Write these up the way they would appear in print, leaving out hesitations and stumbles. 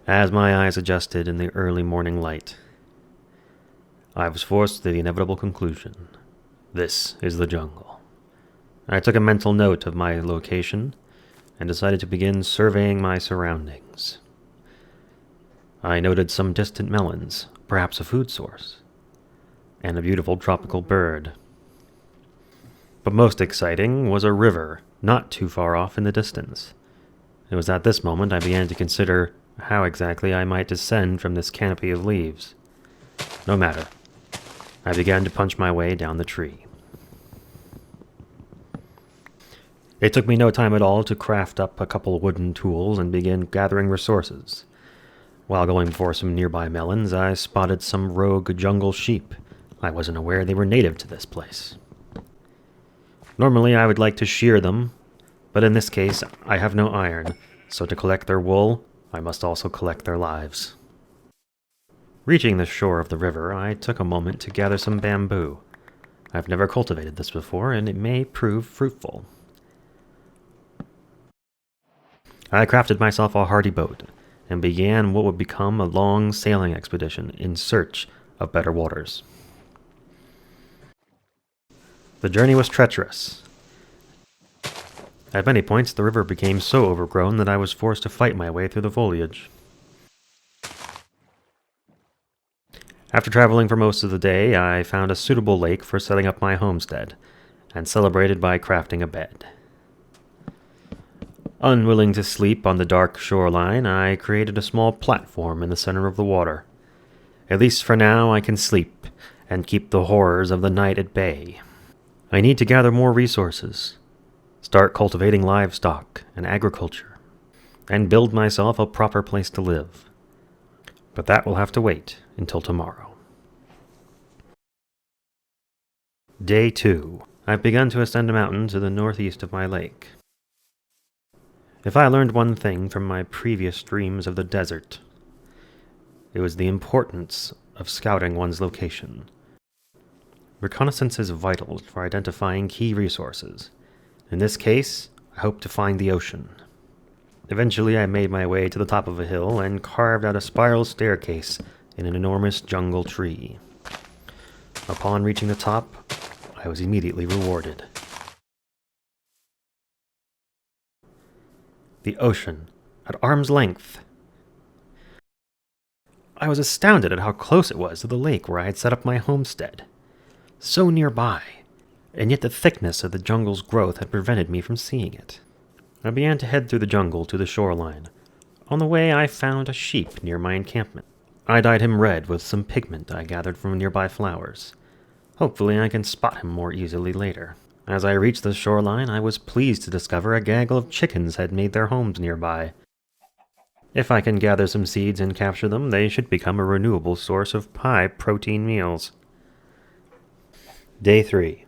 As my eyes adjusted in the early morning light, I was forced to the inevitable conclusion. This is the jungle. I took a mental note of my location and decided to begin surveying my surroundings. I noted some distant melons, perhaps a food source, and a beautiful tropical bird. But most exciting was a river not too far off in the distance. It was at this moment I began to consider how exactly I might descend from this canopy of leaves. No matter. I began to punch my way down the tree. It took me no time at all to craft up a couple wooden tools and begin gathering resources. While going for some nearby melons, I spotted some rogue jungle sheep. I wasn't aware they were native to this place. Normally I would like to shear them, but in this case I have no iron, so to collect their wool, I must also collect their lives. Reaching the shore of the river, I took a moment to gather some bamboo. I've never cultivated this before, and it may prove fruitful. I crafted myself a hardy boat, and began what would become a long sailing expedition in search of better waters. The journey was treacherous. At many points, the river became so overgrown that I was forced to fight my way through the foliage. After traveling for most of the day, I found a suitable lake for setting up my homestead, and celebrated by crafting a bed. Unwilling to sleep on the dark shoreline, I created a small platform in the center of the water. At least for now, I can sleep and keep the horrors of the night at bay. I need to gather more resources, start cultivating livestock and agriculture, and build myself a proper place to live. But that will have to wait until tomorrow. Day 2. I've begun to ascend a mountain to the northeast of my lake. If I learned one thing from my previous dreams of the desert, it was the importance of scouting one's location. Reconnaissance is vital for identifying key resources. In this case, I hope to find the ocean. Eventually, I made my way to the top of a hill and carved out a spiral staircase in an enormous jungle tree. Upon reaching the top, I was immediately rewarded. The ocean, at arm's length. I was astounded at how close it was to the lake where I had set up my homestead. So nearby, and yet the thickness of the jungle's growth had prevented me from seeing it. I began to head through the jungle to the shoreline. On the way, I found a sheep near my encampment. I dyed him red with some pigment I gathered from nearby flowers. Hopefully I can spot him more easily later. As I reached the shoreline, I was pleased to discover a gaggle of chickens had made their homes nearby. If I can gather some seeds and capture them, they should become a renewable source of high-protein meals. Day 3.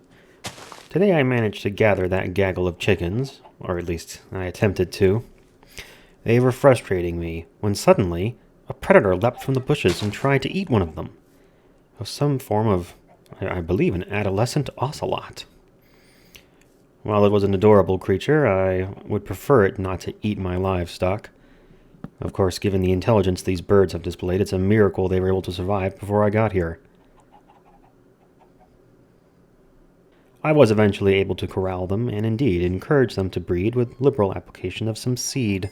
Today I managed to gather that gaggle of chickens, or at least I attempted to. They were frustrating me, when suddenly a predator leapt from the bushes and tried to eat one of them. It was some form of, I believe, an adolescent ocelot. While it was an adorable creature, I would prefer it not to eat my livestock. Of course, given the intelligence these birds have displayed, it's a miracle they were able to survive before I got here. I was eventually able to corral them, and indeed encourage them to breed with liberal application of some seed.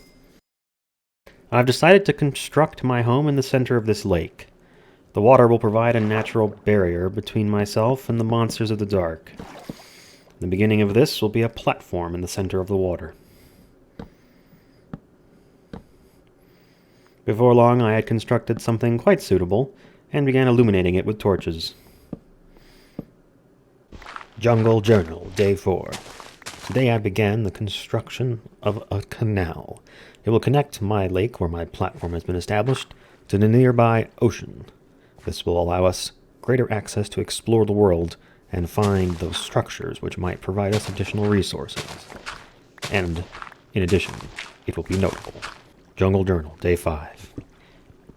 I've decided to construct my home in the center of this lake. The water will provide a natural barrier between myself and the monsters of the dark. The beginning of this will be a platform in the center of the water. Before long, I had constructed something quite suitable, and began illuminating it with torches. Jungle Journal, Day 4. Today I began the construction of a canal. It will connect my lake, where my platform has been established, to the nearby ocean. This will allow us greater access to explore the world and find those structures which might provide us additional resources. And, in addition, it will be notable. Jungle Journal, Day 5.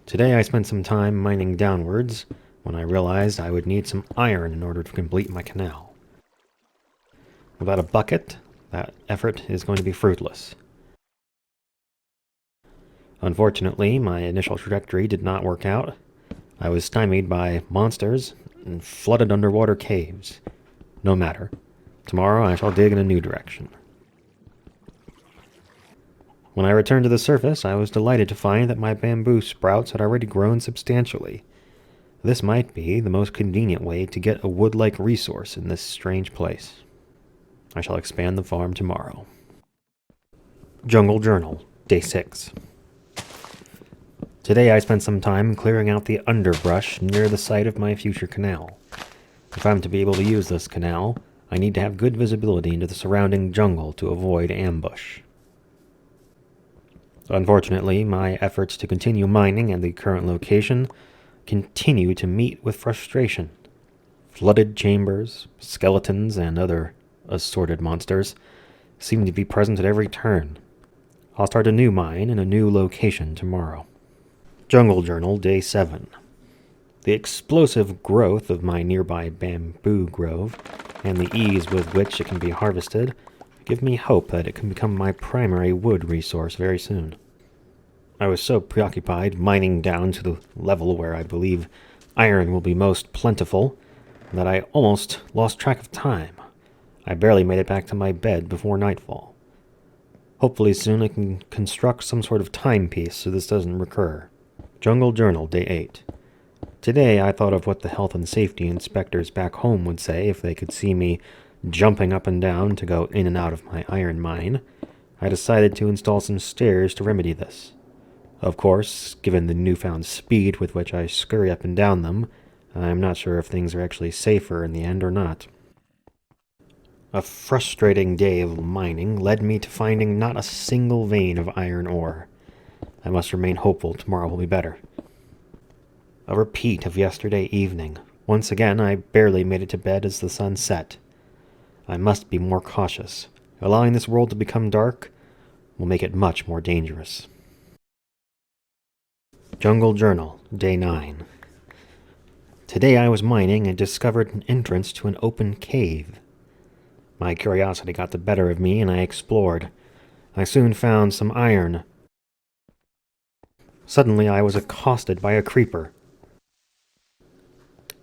Today I spent some time mining downwards when I realized I would need some iron in order to complete my canal. Without a bucket, that effort is going to be fruitless. Unfortunately, my initial trajectory did not work out. I was stymied by monsters and flooded underwater caves. No matter. Tomorrow I shall dig in a new direction. When I returned to the surface, I was delighted to find that my bamboo sprouts had already grown substantially. This might be the most convenient way to get a wood-like resource in this strange place. I shall expand the farm tomorrow. Jungle Journal, Day 6. Today I spent some time clearing out the underbrush near the site of my future canal. If I'm to be able to use this canal, I need to have good visibility into the surrounding jungle to avoid ambush. Unfortunately, my efforts to continue mining at the current location continue to meet with frustration. Flooded chambers, skeletons, and other assorted monsters seem to be present at every turn. I'll start a new mine in a new location tomorrow. Jungle Journal, Day 7. The explosive growth of my nearby bamboo grove and the ease with which it can be harvested give me hope that it can become my primary wood resource very soon. I was so preoccupied mining down to the level where I believe iron will be most plentiful that I almost lost track of time. I barely made it back to my bed before nightfall. Hopefully soon I can construct some sort of timepiece so this doesn't recur. Jungle Journal, Day 8. Today I thought of what the health and safety inspectors back home would say if they could see me jumping up and down to go in and out of my iron mine. I decided to install some stairs to remedy this. Of course, given the newfound speed with which I scurry up and down them, I'm not sure if things are actually safer in the end or not. A frustrating day of mining led me to finding not a single vein of iron ore. I must remain hopeful tomorrow will be better. A repeat of yesterday evening. Once again, I barely made it to bed as the sun set. I must be more cautious. Allowing this world to become dark will make it much more dangerous. Jungle Journal, Day 9. Today I was mining and discovered an entrance to an open cave. My curiosity got the better of me and I explored. I soon found some iron. Suddenly I was accosted by a creeper.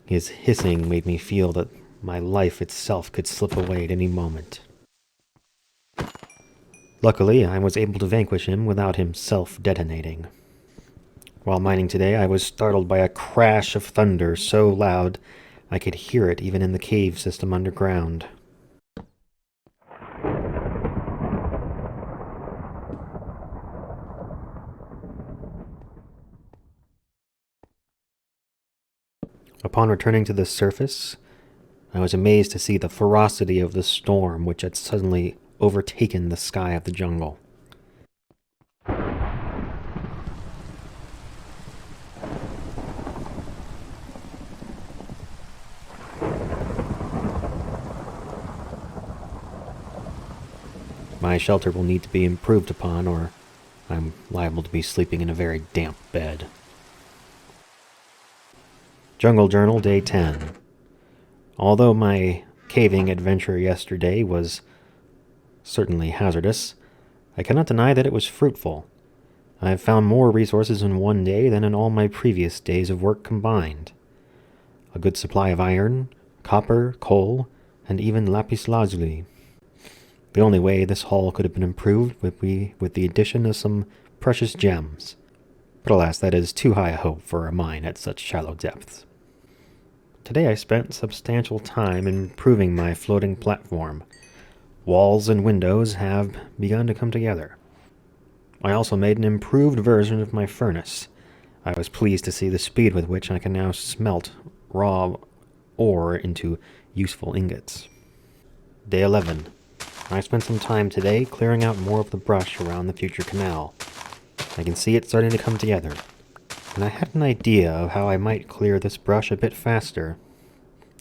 His hissing made me feel that my life itself could slip away at any moment. Luckily, I was able to vanquish him without him self-detonating. While mining today, I was startled by a crash of thunder so loud I could hear it even in the cave system underground. Upon returning to the surface, I was amazed to see the ferocity of the storm which had suddenly overtaken the sky of the jungle. My shelter will need to be improved upon, or I'm liable to be sleeping in a very damp bed. Jungle Journal, Day 10. Although my caving adventure yesterday was certainly hazardous, I cannot deny that it was fruitful. I have found more resources in one day than in all my previous days of work combined. A good supply of iron, copper, coal, and even lapis lazuli. The only way this haul could have been improved would be with the addition of some precious gems. But alas, that is too high a hope for a mine at such shallow depths. Today I spent substantial time improving my floating platform. Walls and windows have begun to come together. I also made an improved version of my furnace. I was pleased to see the speed with which I can now smelt raw ore into useful ingots. Day 11. I spent some time today clearing out more of the brush around the future canal. I can see it starting to come together, and I had an idea of how I might clear this brush a bit faster.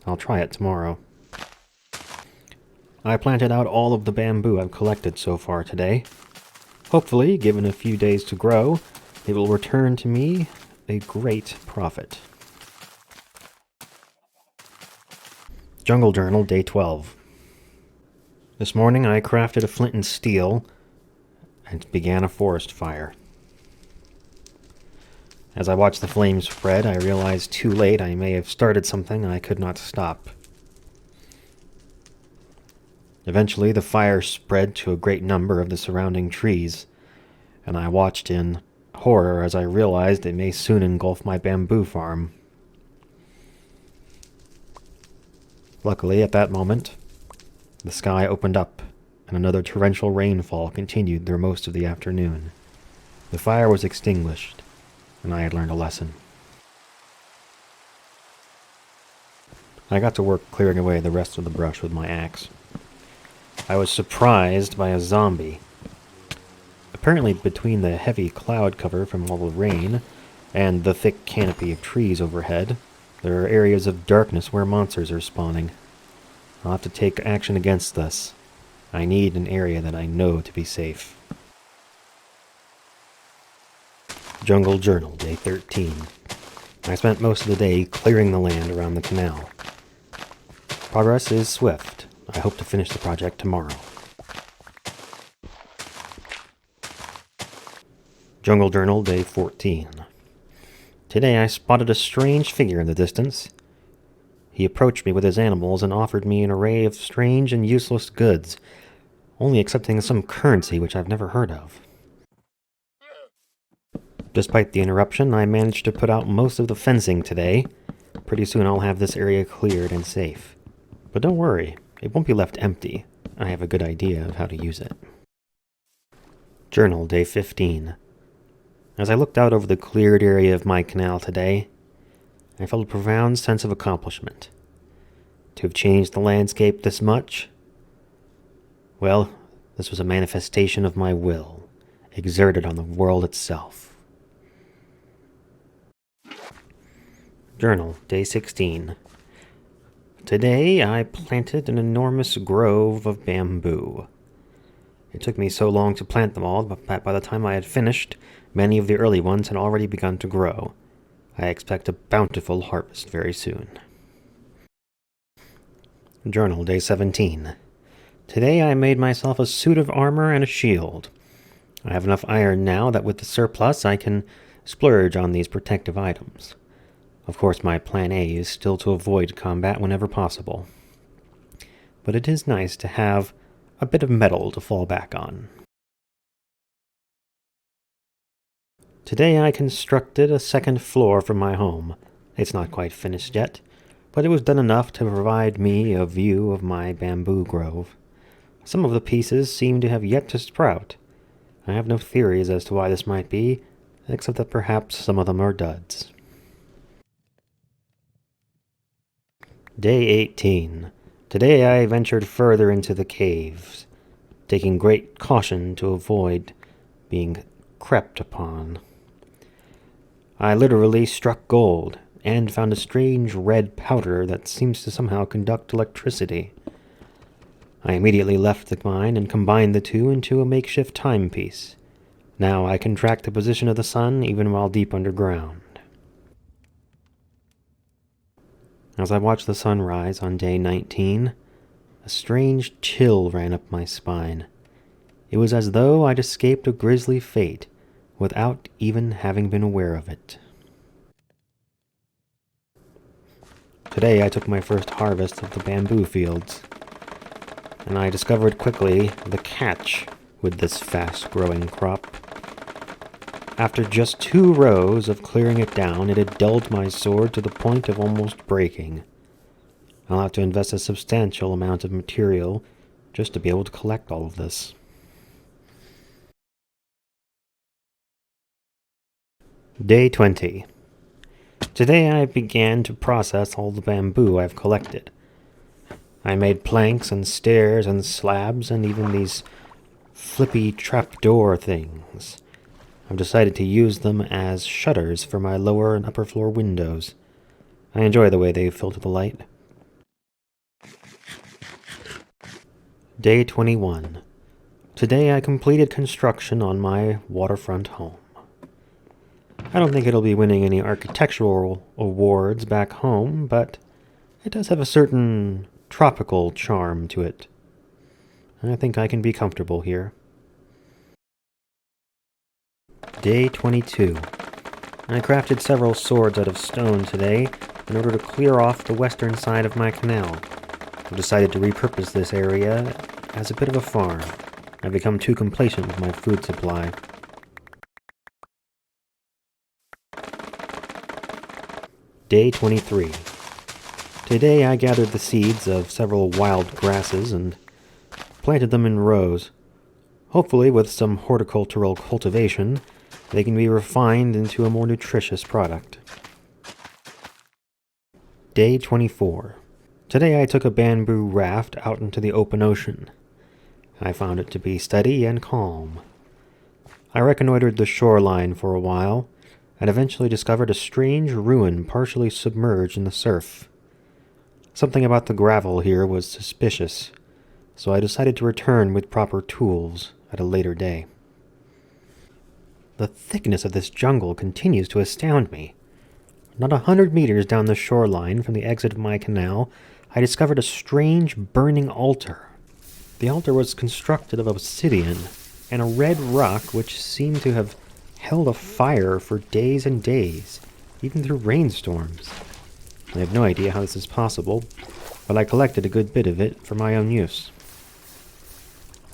I'll try it tomorrow. I planted out all of the bamboo I've collected so far today. Hopefully, given a few days to grow, it will return to me a great profit. Jungle Journal, Day 12. This morning I crafted a flint and steel and began a forest fire. As I watched the flames spread, I realized too late I may have started something I could not stop. Eventually, the fire spread to a great number of the surrounding trees, and I watched in horror as I realized it may soon engulf my bamboo farm. Luckily, at that moment, the sky opened up, and another torrential rainfall continued through most of the afternoon. The fire was extinguished, and I had learned a lesson. I got to work clearing away the rest of the brush with my axe. I was surprised by a zombie. Apparently, between the heavy cloud cover from all the rain and the thick canopy of trees overhead, there are areas of darkness where monsters are spawning. I'll have to take action against this. I need an area that I know to be safe. Jungle Journal, Day 13. I spent most of the day clearing the land around the canal. Progress is swift. I hope to finish the project tomorrow. Jungle Journal, Day 14. Today I spotted a strange figure in the distance. He approached me with his animals and offered me an array of strange and useless goods, only accepting some currency which I've never heard of. Despite the interruption, I managed to put out most of the fencing today. Pretty soon I'll have this area cleared and safe. But don't worry, it won't be left empty. I have a good idea of how to use it. Journal, Day 15. As I looked out over the cleared area of my canal today, I felt a profound sense of accomplishment. To have changed the landscape this much? Well, this was a manifestation of my will, exerted on the world itself. Journal, Day 16. Today I planted an enormous grove of bamboo. It took me so long to plant them all that by the time I had finished, many of the early ones had already begun to grow. I expect a bountiful harvest very soon. Journal, Day 17. Today I made myself a suit of armor and a shield. I have enough iron now that with the surplus I can splurge on these protective items. Of course, my plan A is still to avoid combat whenever possible. But it is nice to have a bit of metal to fall back on. Today I constructed a second floor for my home. It's not quite finished yet, but it was done enough to provide me a view of my bamboo grove. Some of the pieces seem to have yet to sprout. I have no theories as to why this might be, except that perhaps some of them are duds. Day 18. Today I ventured further into the caves, taking great caution to avoid being crept upon. I literally struck gold, and found a strange red powder that seems to somehow conduct electricity. I immediately left the mine and combined the two into a makeshift timepiece. Now I can track the position of the sun even while deep underground. As I watched the sun rise on day 19, a strange chill ran up my spine. It was as though I'd escaped a grisly fate without even having been aware of it. Today I took my first harvest of the bamboo fields, and I discovered quickly the catch with this fast-growing crop. After just 2 rows of clearing it down, it had dulled my sword to the point of almost breaking. I'll have to invest a substantial amount of material just to be able to collect all of this. Day 20. Today I began to process all the bamboo I've collected. I made planks and stairs and slabs and even these flippy trapdoor things. I've decided to use them as shutters for my lower and upper floor windows. I enjoy the way they filter the light. Day 21. Today I completed construction on my waterfront home. I don't think it'll be winning any architectural awards back home, but it does have a certain tropical charm to it. I think I can be comfortable here. Day 22. I crafted several swords out of stone today in order to clear off the western side of my canal. I've decided to repurpose this area as a bit of a farm. I've become too complacent with my food supply. Day 23. Today I gathered the seeds of several wild grasses and planted them in rows. Hopefully, with some horticultural cultivation, they can be refined into a more nutritious product. Day 24. Today I took a bamboo raft out into the open ocean. I found it to be steady and calm. I reconnoitered the shoreline for a while, and eventually discovered a strange ruin partially submerged in the surf. Something about the gravel here was suspicious, so I decided to return with proper tools at a later day. The thickness of this jungle continues to astound me. Not 100 meters down the shoreline from the exit of my canal, I discovered a strange burning altar. The altar was constructed of obsidian and a red rock which seemed to have held a fire for days and days, even through rainstorms. I have no idea how this is possible, but I collected a good bit of it for my own use.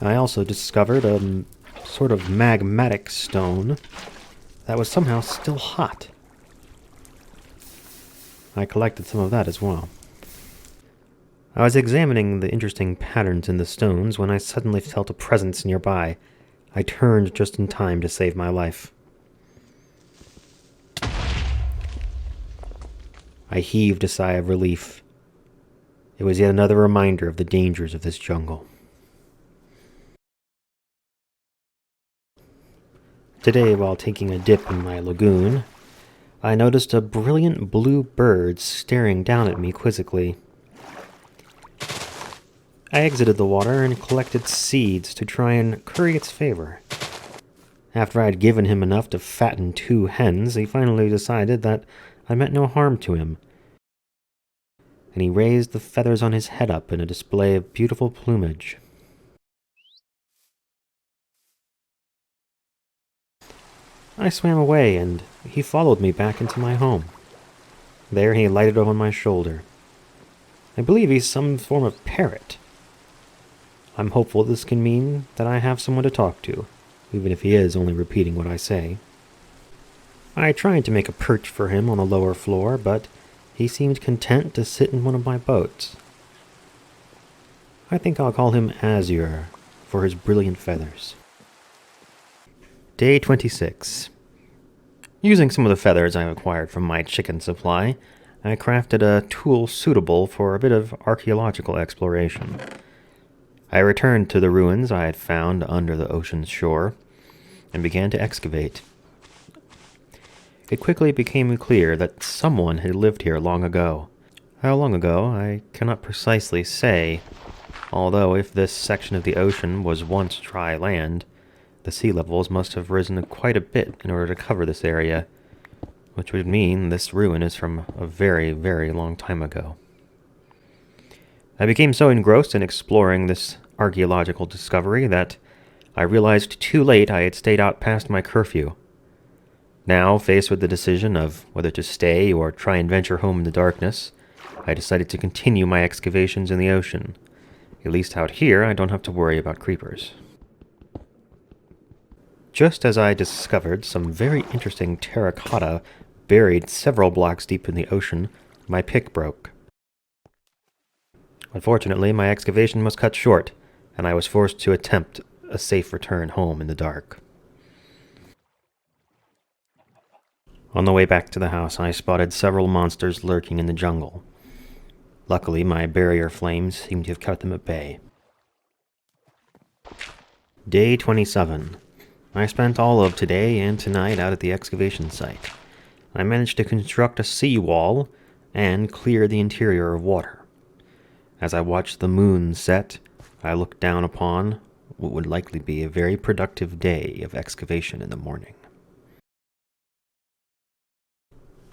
I also discovered a sort of magmatic stone that was somehow still hot. I collected some of that as well. I was examining the interesting patterns in the stones when I suddenly felt a presence nearby. I turned just in time to save my life. I heaved a sigh of relief. It was yet another reminder of the dangers of this jungle. Today, while taking a dip in my lagoon, I noticed a brilliant blue bird staring down at me quizzically. I exited the water and collected seeds to try and curry its favor. After I had given him enough to fatten 2 hens, he finally decided that I meant no harm to him, and he raised the feathers on his head up in a display of beautiful plumage. I swam away, and he followed me back into my home. There he lighted on my shoulder. I believe he's some form of parrot. I'm hopeful this can mean that I have someone to talk to, even if he is only repeating what I say. I tried to make a perch for him on the lower floor, but he seemed content to sit in one of my boats. I think I'll call him Azure for his brilliant feathers. Day 26. Using some of the feathers I acquired from my chicken supply, I crafted a tool suitable for a bit of archaeological exploration. I returned to the ruins I had found under the ocean's shore and began to excavate. It quickly became clear that someone had lived here long ago. How long ago, I cannot precisely say, although if this section of the ocean was once dry land, the sea levels must have risen quite a bit in order to cover this area, which would mean this ruin is from a very, very long time ago. I became so engrossed in exploring this archaeological discovery that I realized too late I had stayed out past my curfew. Now, faced with the decision of whether to stay or try and venture home in the darkness, I decided to continue my excavations in the ocean. At least out here, I don't have to worry about creepers. Just as I discovered some very interesting terracotta buried several blocks deep in the ocean, my pick broke. Unfortunately, my excavation was cut short, and I was forced to attempt a safe return home in the dark. On the way back to the house, I spotted several monsters lurking in the jungle. Luckily, my barrier flames seemed to have kept them at bay. Day 27. I spent all of today and tonight out at the excavation site. I managed to construct a seawall and clear the interior of water. As I watched the moon set, I looked down upon what would likely be a very productive day of excavation in the morning.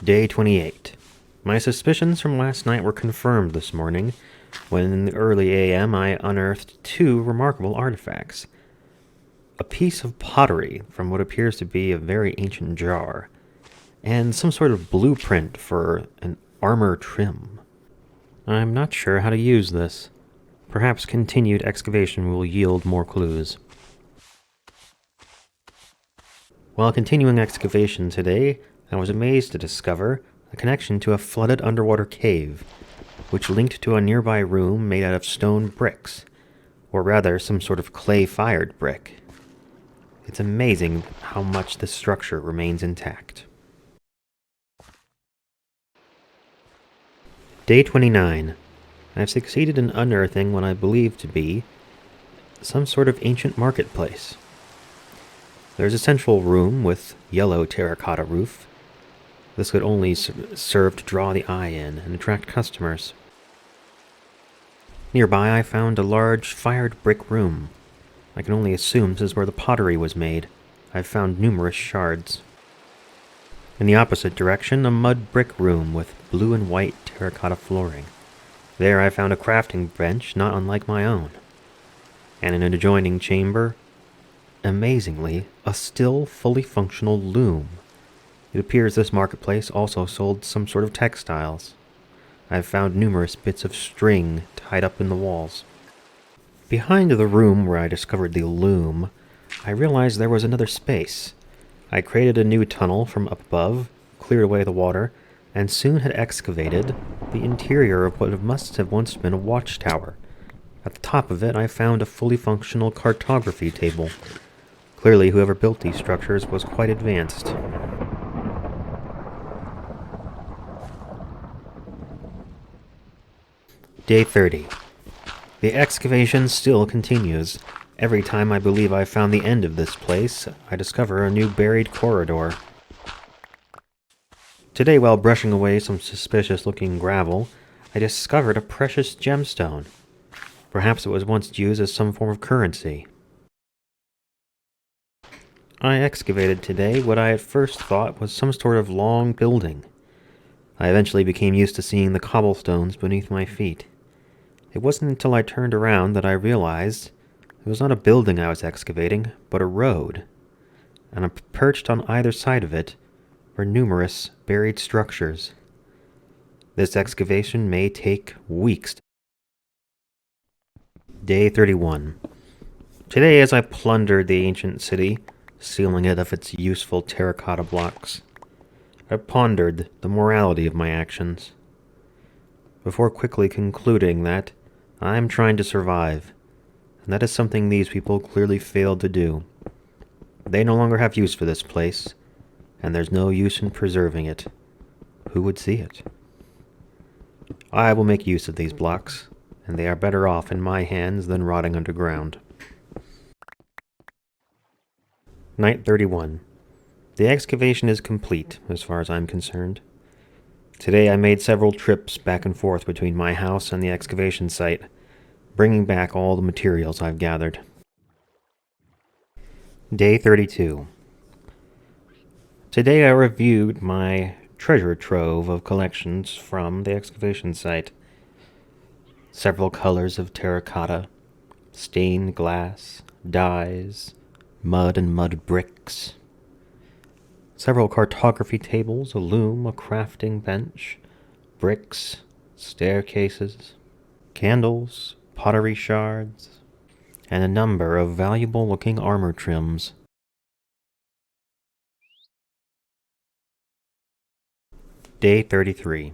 Day 28. My suspicions from last night were confirmed this morning, when in the early AM I unearthed 2 remarkable artifacts. A piece of pottery from what appears to be a very ancient jar, and some sort of blueprint for an armor trim. I'm not sure how to use this. Perhaps continued excavation will yield more clues. While continuing excavation today, I was amazed to discover a connection to a flooded underwater cave, which linked to a nearby room made out of stone bricks, or rather some sort of clay-fired brick. It's amazing how much this structure remains intact. Day 29. I've succeeded in unearthing what I believe to be some sort of ancient marketplace. There's a central room with yellow terracotta roof. This could only serve to draw the eye in and attract customers. Nearby I found a large fired brick room. I can only assume this is where the pottery was made. I've found numerous shards. In the opposite direction, a mud brick room with blue and white terracotta flooring. There I found a crafting bench not unlike my own. And in an adjoining chamber, amazingly, a still fully functional loom. It appears this marketplace also sold some sort of textiles. I've found numerous bits of string tied up in the walls. Behind the room where I discovered the loom, I realized there was another space. I created a new tunnel from up above, cleared away the water, and soon had excavated the interior of what must have once been a watchtower. At the top of it, I found a fully functional cartography table. Clearly, whoever built these structures was quite advanced. Day 30. The excavation still continues. Every time I believe I've found the end of this place, I discover a new buried corridor. Today, while brushing away some suspicious-looking gravel, I discovered a precious gemstone. Perhaps it was once used as some form of currency. I excavated today what I at first thought was some sort of long building. I eventually became used to seeing the cobblestones beneath my feet. It wasn't until I turned around that I realized it was not a building I was excavating, but a road. And perched on either side of it were numerous buried structures. This excavation may take weeks. Day 31. Today, as I plundered the ancient city, sealing it of its useful terracotta blocks, I pondered the morality of my actions, before quickly concluding that I'm trying to survive, and that is something these people clearly failed to do. They no longer have use for this place, and there's no use in preserving it. Who would see it? I will make use of these blocks, and they are better off in my hands than rotting underground. Night 31. The excavation is complete, as far as I'm concerned. Today I made several trips back and forth between my house and the excavation site, bringing back all the materials I've gathered. Day 32. Today I reviewed my treasure trove of collections from the excavation site. Several colors of terracotta, stained glass, dyes, mud and mud bricks. Several cartography tables, a loom, a crafting bench, bricks, staircases, candles, pottery shards, and a number of valuable-looking armor trims. Day 33.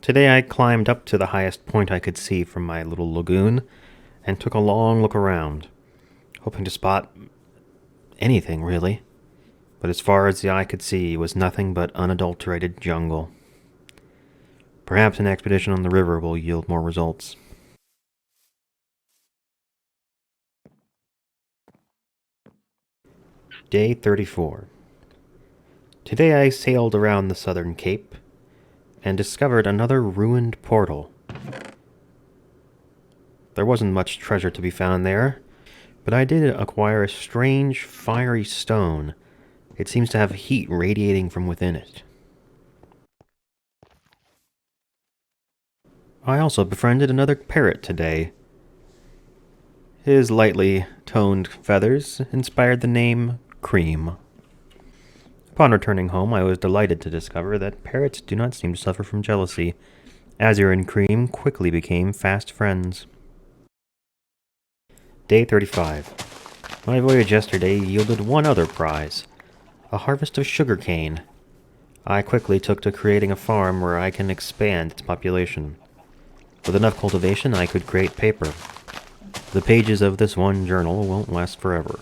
Today I climbed up to the highest point I could see from my little lagoon and took a long look around, hoping to spot anything, really. But as far as the eye could see was nothing but unadulterated jungle. Perhaps an expedition on the river will yield more results. Day 34. Today I sailed around the southern cape and discovered another ruined portal. There wasn't much treasure to be found there, but I did acquire a strange, fiery stone. It seems to have heat radiating from within it. I also befriended another parrot today. His lightly toned feathers inspired the name Cream. Upon returning home, I was delighted to discover that parrots do not seem to suffer from jealousy. Azure and Cream quickly became fast friends. Day 35. My voyage yesterday yielded one other prize, a harvest of sugarcane. I quickly took to creating a farm where I can expand its population. With enough cultivation, I could create paper. The pages of this one journal won't last forever.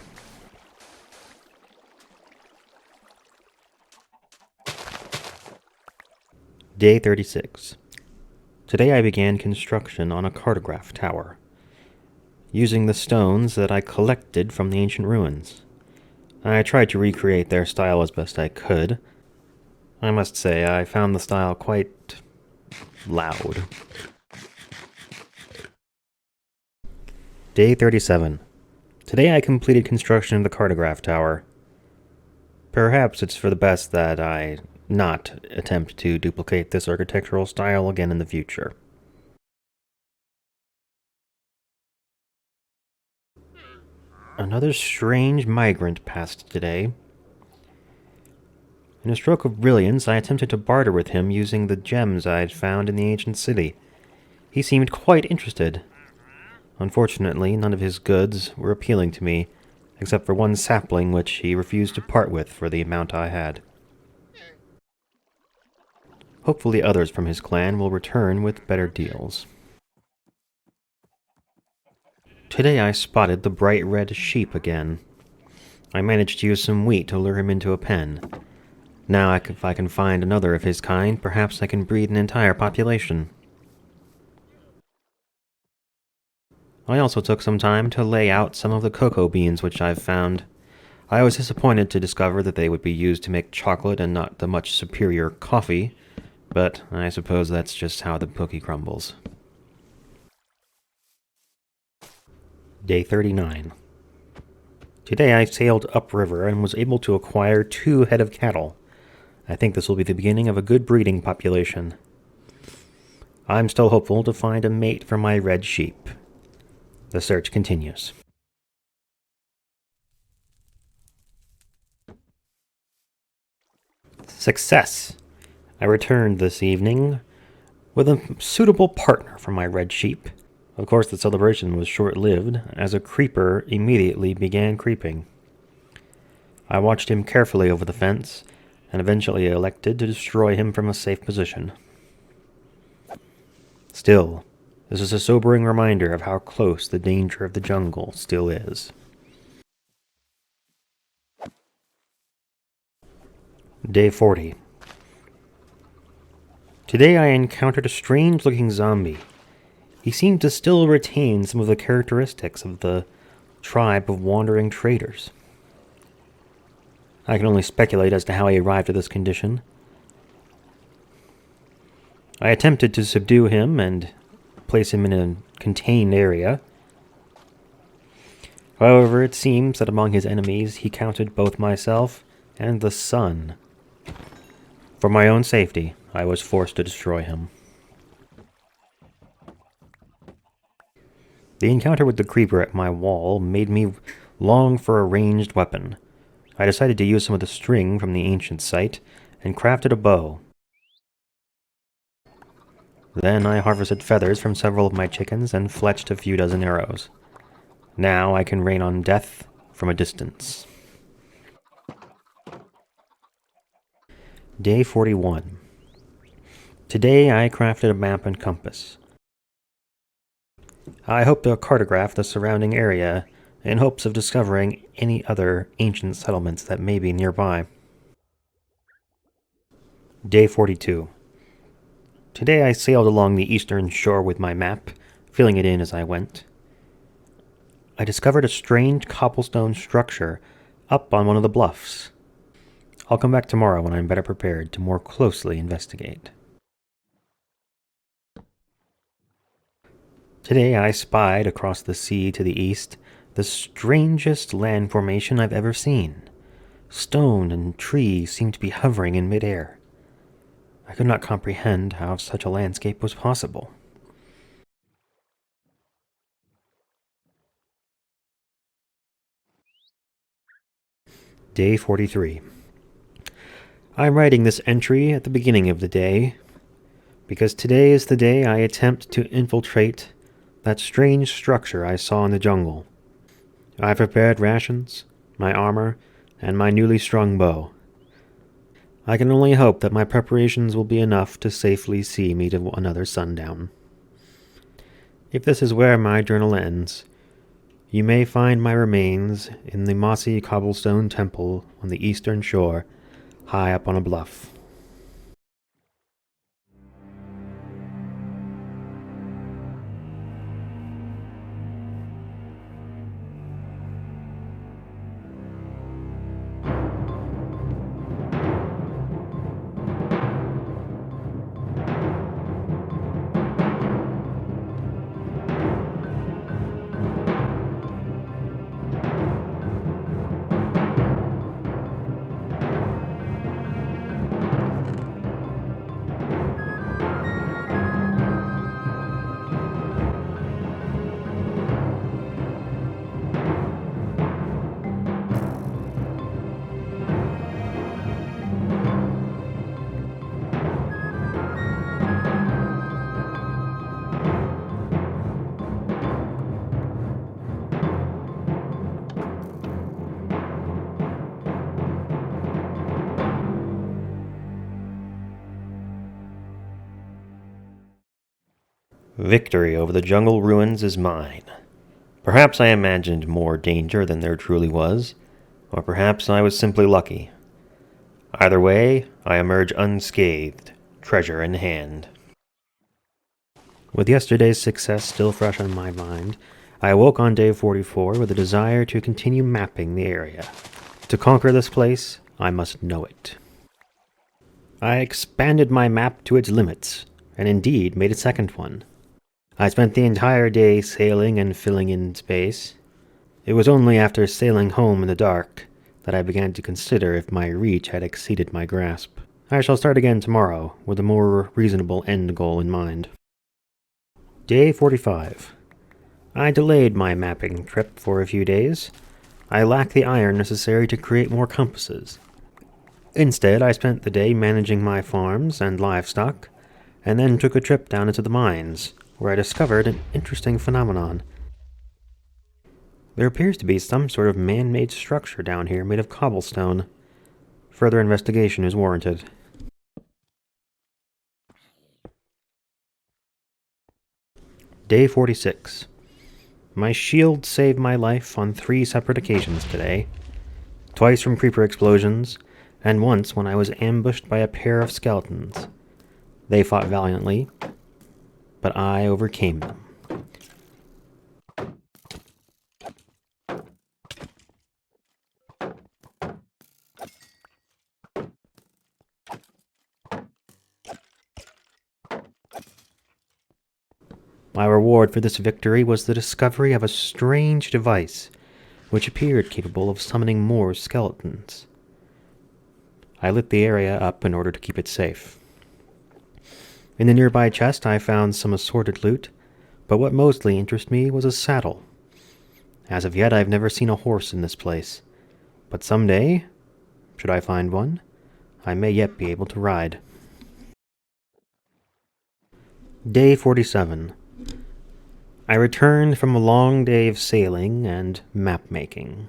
Day 36. Today I began construction on a cartograph tower, using the stones that I collected from the ancient ruins. I tried to recreate their style as best I could. I must say, I found the style quite loud. Day 37. Today I completed construction of the cartograph tower. Perhaps it's for the best that I not attempt to duplicate this architectural style again in the future. Another strange migrant passed today. In a stroke of brilliance, I attempted to barter with him using the gems I had found in the ancient city. He seemed quite interested. Unfortunately, none of his goods were appealing to me, except for one sapling which he refused to part with for the amount I had. Hopefully others from his clan will return with better deals. Today I spotted the bright red sheep again. I managed to use some wheat to lure him into a pen. Now, if I can find another of his kind, perhaps I can breed an entire population. I also took some time to lay out some of the cocoa beans which I've found. I was disappointed to discover that they would be used to make chocolate and not the much superior coffee, but I suppose that's just how the cookie crumbles. Day 39. Today I sailed upriver and was able to acquire 2 head of cattle. I think this will be the beginning of a good breeding population. I'm still hopeful to find a mate for my red sheep. The search continues. Success! I returned this evening with a suitable partner for my red sheep. Of course, the celebration was short-lived, as a creeper immediately began creeping. I watched him carefully over the fence, and eventually elected to destroy him from a safe position. Still, this is a sobering reminder of how close the danger of the jungle still is. Day 40. Today I encountered a strange-looking zombie. He seemed to still retain some of the characteristics of the tribe of wandering traders. I can only speculate as to how he arrived at this condition. I attempted to subdue him and place him in a contained area. However, it seems that among his enemies he counted both myself and the sun. For my own safety, I was forced to destroy him. The encounter with the creeper at my wall made me long for a ranged weapon. I decided to use some of the string from the ancient site and crafted a bow. Then I harvested feathers from several of my chickens and fletched a few dozen arrows. Now I can rain on death from a distance. Day 41. Today I crafted a map and compass. I hope to cartograph the surrounding area in hopes of discovering any other ancient settlements that may be nearby. Day 42. Today I sailed along the eastern shore with my map, filling it in as I went. I discovered a strange cobblestone structure up on one of the bluffs. I'll come back tomorrow when I'm better prepared to more closely investigate. Today I spied across the sea to the east the strangest land formation I've ever seen. Stone and trees seemed to be hovering in midair. I could not comprehend how such a landscape was possible. Day 43. I'm writing this entry at the beginning of the day, because today is the day I attempt to infiltrate that strange structure I saw in the jungle. I've prepared rations, my armor, and my newly strung bow. I can only hope that my preparations will be enough to safely see me to another sundown. If this is where my journal ends, you may find my remains in the mossy cobblestone temple on the eastern shore, high up on a bluff. Victory over the jungle ruins is mine. Perhaps I imagined more danger than there truly was, or perhaps I was simply lucky. Either way, I emerge unscathed, treasure in hand. With yesterday's success still fresh on my mind, I awoke on day 44 with a desire to continue mapping the area. To conquer this place, I must know it. I expanded my map to its limits, and indeed made a second one. I spent the entire day sailing and filling in space. It was only after sailing home in the dark that I began to consider if my reach had exceeded my grasp. I shall start again tomorrow with a more reasonable end goal in mind. Day 45. I delayed my mapping trip for a few days. I lack the iron necessary to create more compasses. Instead, I spent the day managing my farms and livestock, and then took a trip down into the mines, where I discovered an interesting phenomenon. There appears to be some sort of man-made structure down here made of cobblestone. Further investigation is warranted. Day 46. My shield saved my life on 3 separate occasions today. Twice from creeper explosions, and once when I was ambushed by a pair of skeletons. They fought valiantly, but I overcame them. My reward for this victory was the discovery of a strange device which appeared capable of summoning more skeletons. I lit the area up in order to keep it safe. In the nearby chest I found some assorted loot, but what mostly interested me was a saddle. As of yet I've never seen a horse in this place, but someday, should I find one, I may yet be able to ride. Day 47. I returned from a long day of sailing and map-making.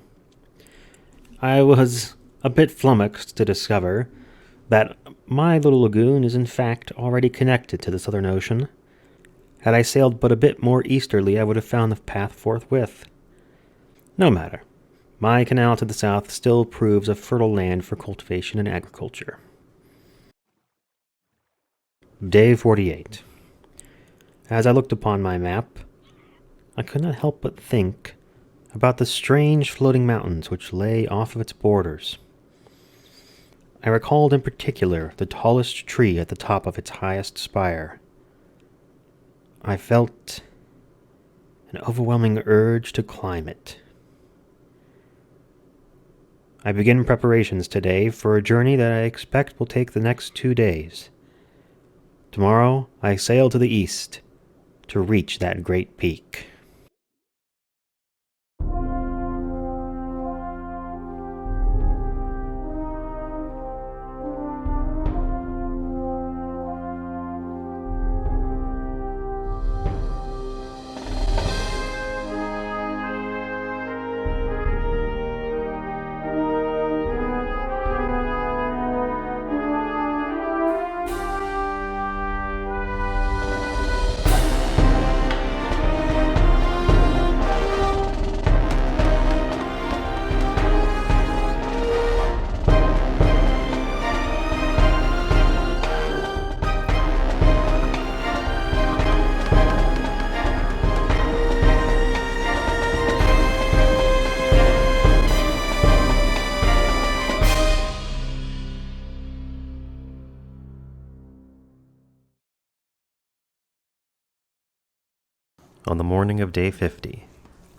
I was a bit flummoxed to discover that my little lagoon is in fact already connected to the southern ocean. Had I sailed but a bit more easterly, I would have found the path forthwith. No matter. My canal to the south still proves a fertile land for cultivation and agriculture. Day 48. As I looked upon my map, I could not help but think about the strange floating mountains which lay off of its borders. I recalled in particular the tallest tree at the top of its highest spire. I felt an overwhelming urge to climb it. I begin preparations today for a journey that I expect will take the next 2 days. Tomorrow I sail to the east to reach that great peak. On the morning of day 50,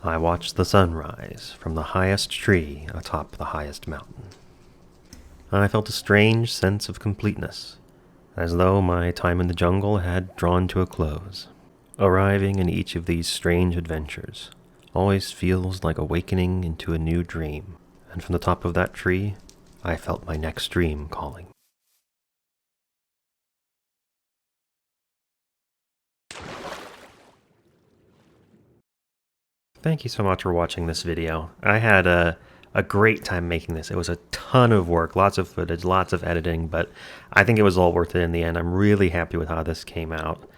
I watched the sun rise from the highest tree atop the highest mountain. I felt a strange sense of completeness, as though my time in the jungle had drawn to a close. Arriving in each of these strange adventures always feels like awakening into a new dream, and from the top of that tree, I felt my next dream calling. Thank you so much for watching this video. I had a great time making this. It was a ton of work, lots of footage, lots of editing, but I think it was all worth it in the end. I'm really happy with how this came out.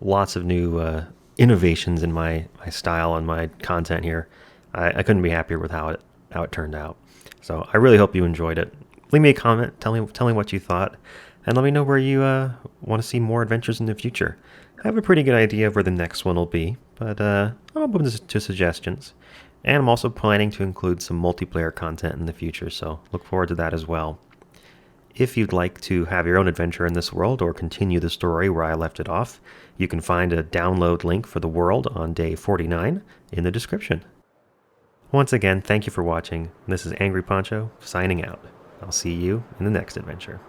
Lots of new innovations in my style and my content here. I couldn't be happier with how it turned out. So I really hope you enjoyed it. Leave me a comment, tell me what you thought, and let me know where you want to see more adventures in the future. I have a pretty good idea of where the next one will be, but I'm open to suggestions. And I'm also planning to include some multiplayer content in the future, so look forward to that as well. If you'd like to have your own adventure in this world or continue the story where I left it off, you can find a download link for the world on day 49 in the description. Once again, thank you for watching. This is angryponcho signing out. I'll see you in the next adventure.